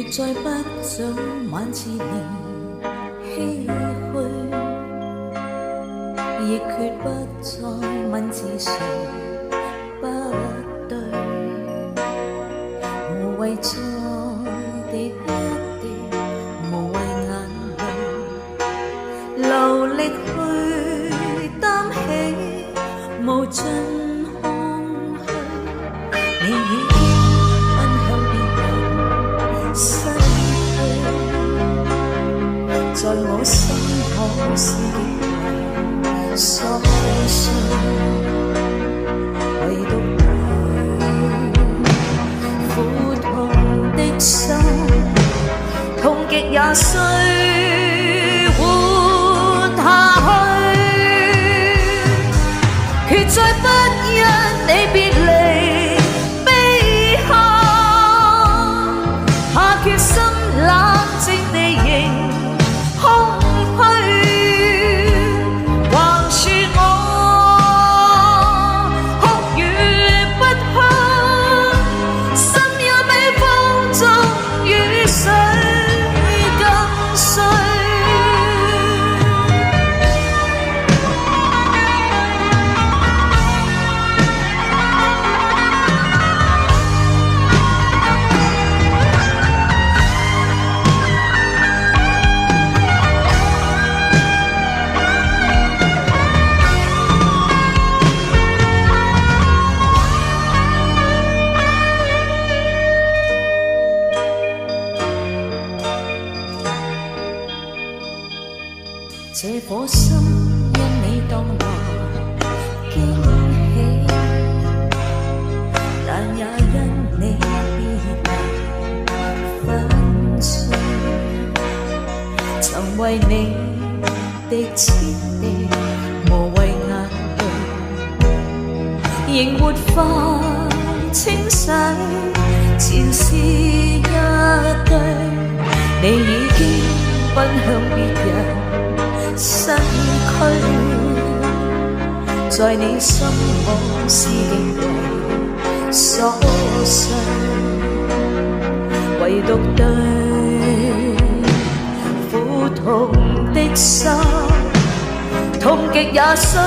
決再不早晚自憐唏噓，亦決不再問自誰不對，無謂再滴一滴無謂眼淚，流力去擔起無盡空虛，你已經奔向別人失去，在我心可是極為瑣碎，唯獨對苦痛的心，痛極也需活下去，決再不因你別離悲喊，下決心冷靜地迎空虛，橫豎我哭與不哭，心也比風中雨水更碎。這顆心因你當來驚喜，但也因你別離粉碎，曾為你滴千滴無謂眼淚，仍沒法清洗前事一堆，你已經奔向別人失去，在你心我是極為瑣碎，唯獨對苦痛的心，痛極也需